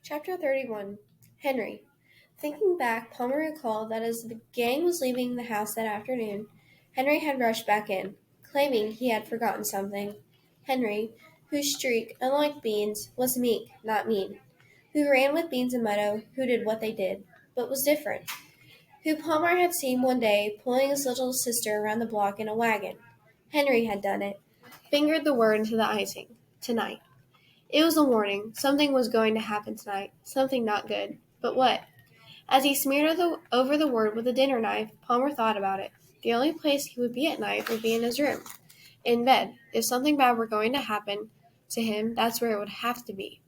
Chapter 31 Henry. Thinking back, Palmer recalled that as the gang was leaving the house that afternoon, Henry had rushed back in, claiming he had forgotten something. Henry, whose streak, unlike Bean's, was meek, not mean, who ran with Beans and Meadow, who did what they did, but was different, who Palmer had seen one day pulling his little sister around the block in a wagon. Henry had done it, fingered the word into the icing, tonight. It was a warning. Something was going to happen tonight. Something not good. But what? As he smeared over the word with a dinner knife, Palmer thought about it. The only place he would be at night would be in his room. In bed. If something bad were going to happen to him, that's where it would have to be.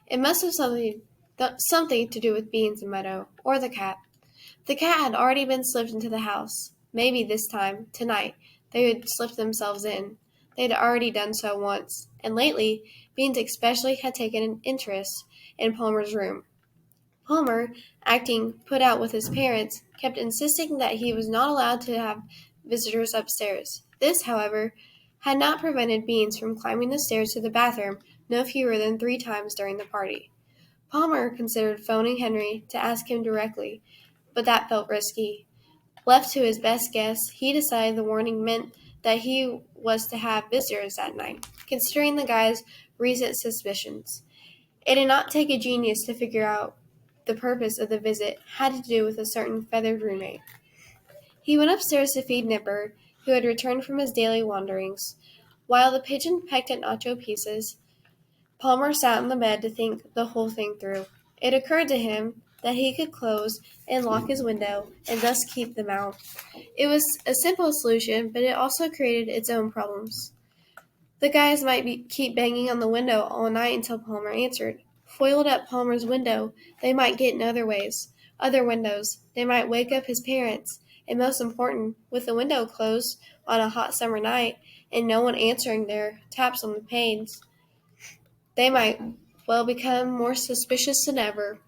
It must have something to do with Beans and Meadow, or the cat. The cat had already been slipped into the house. Maybe this time, tonight, they would slip themselves in. They had already done so once, and lately, Beans especially had taken an interest in Palmer's room. Palmer, acting put out with his parents, kept insisting that he was not allowed to have visitors upstairs. This, however, had not prevented Beans from climbing the stairs to the bathroom no fewer than 3 times during the party. Palmer considered phoning Henry to ask him directly, but that felt risky. Left to his best guess, he decided the warning meant that he was to have visitors that night, considering the guy's recent suspicions. It did not take a genius to figure out the purpose of the visit had to do with a certain feathered roommate. He went upstairs to feed Nipper, who had returned from his daily wanderings. While the pigeon pecked at nacho pieces, Palmer sat on the bed to think the whole thing through. It occurred to him that he could close and lock his window and thus keep them out. It was a simple solution, but it also created its own problems. The guys might keep banging on the window all night until Palmer answered. Foiled at Palmer's window, they might get in other ways, other windows. They might wake up his parents. And most important, with the window closed on a hot summer night and no one answering their taps on the panes, they might well become more suspicious than ever.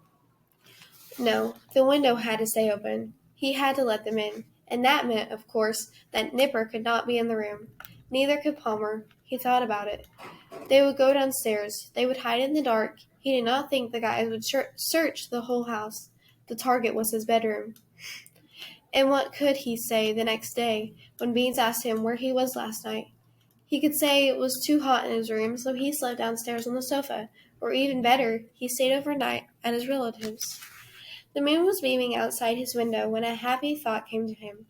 No, the window had to stay open. He had to let them in. And that meant, of course, that Nipper could not be in the room. Neither could Palmer. He thought about it. They would go downstairs. They would hide in the dark. He did not think the guys would search the whole house. The target was his bedroom. And what could he say the next day when Beans asked him where he was last night? He could say it was too hot in his room, so he slept downstairs on the sofa. Or even better, he stayed overnight at his relatives'. The moon was beaming outside his window when a happy thought came to him.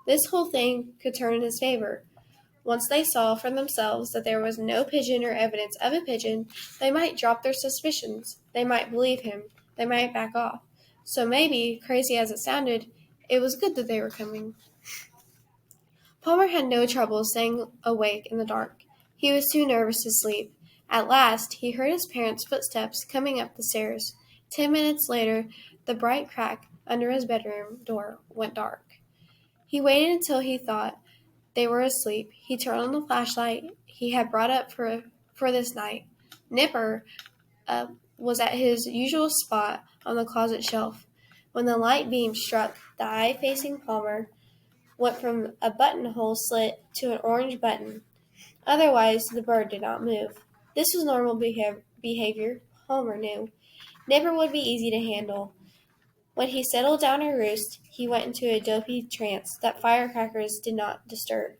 This whole thing could turn in his favor. Once they saw for themselves that there was no pigeon or evidence of a pigeon, they might drop their suspicions. They might believe him. They might back off. So maybe, crazy as it sounded, it was good that they were coming. Palmer had no trouble staying awake in the dark. He was too nervous to sleep. At last, he heard his parents' footsteps coming up the stairs. 10 minutes later, the bright crack under his bedroom door went dark. He waited until he thought they were asleep. He turned on the flashlight he had brought up for this night. Nipper was at his usual spot on the closet shelf. When the light beam struck, the eye facing Palmer went from a buttonhole slit to an orange button. Otherwise, the bird did not move. This was normal behavior, Palmer knew. Nipper would be easy to handle. When he settled down to roost, he went into a dopey trance that firecrackers did not disturb.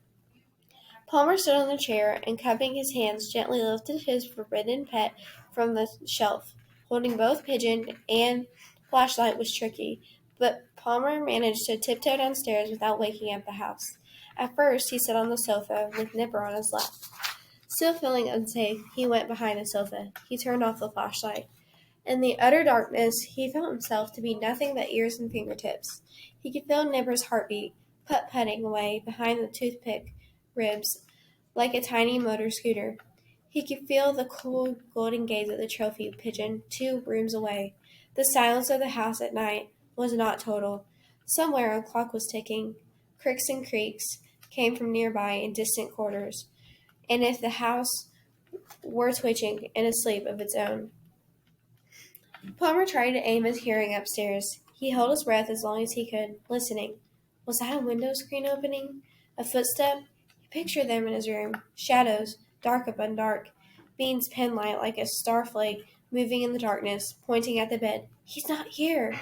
Palmer stood on the chair and, cupping his hands, gently lifted his forbidden pet from the shelf. Holding both pigeon and flashlight was tricky, but Palmer managed to tiptoe downstairs without waking up the house. At first, he sat on the sofa with Nipper on his lap. Still feeling unsafe, he went behind the sofa. He turned off the flashlight. In the utter darkness, he felt himself to be nothing but ears and fingertips. He could feel Nipper's heartbeat, putt-putting away behind the toothpick ribs like a tiny motor scooter. He could feel the cool golden gaze of the trophy pigeon 2 rooms away. The silence of the house at night was not total. Somewhere a clock was ticking. Cricks and creaks came from nearby in distant quarters, and if the house were twitching and asleep of its own. Palmer tried to aim his hearing upstairs. He held his breath as long as he could, listening. Was that a window screen opening? A footstep? He pictured them in his room. Shadows, dark upon dark. Bean's penlight like a starflake moving in the darkness, pointing at the bed. "He's not here!"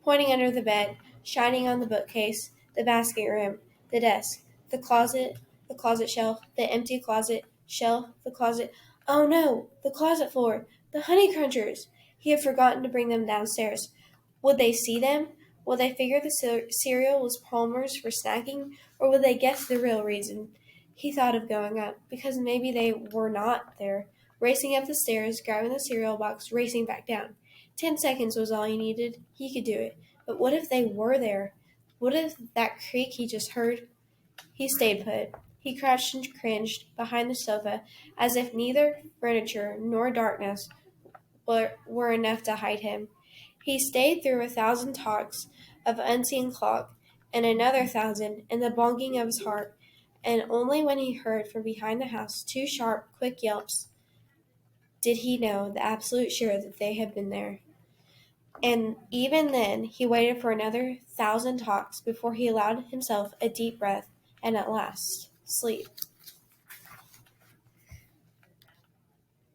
Pointing under the bed, shining on the bookcase, the basket room, the desk, the closet shelf, the empty closet shelf, the closet. Oh no! The closet floor! The honey crunchers! He had forgotten to bring them downstairs. Would they see them? Would they figure the cereal was Palmer's for snacking, or would they guess the real reason? He thought of going up, because maybe they were not there. Racing up the stairs, grabbing the cereal box, racing back down. 10 seconds was all he needed. He could do it. But what if they were there? What if that creak he just heard? He stayed put. He crouched and cringed behind the sofa, as if neither furniture nor darkness were enough to hide him. He stayed through 1,000 talks of unseen clock, and another 1,000, and the bonking of his heart, and only when he heard from behind the house 2 sharp, quick yelps did he know the absolute sure that they had been there. And even then he waited for another 1,000 talks before he allowed himself a deep breath, and at last sleep.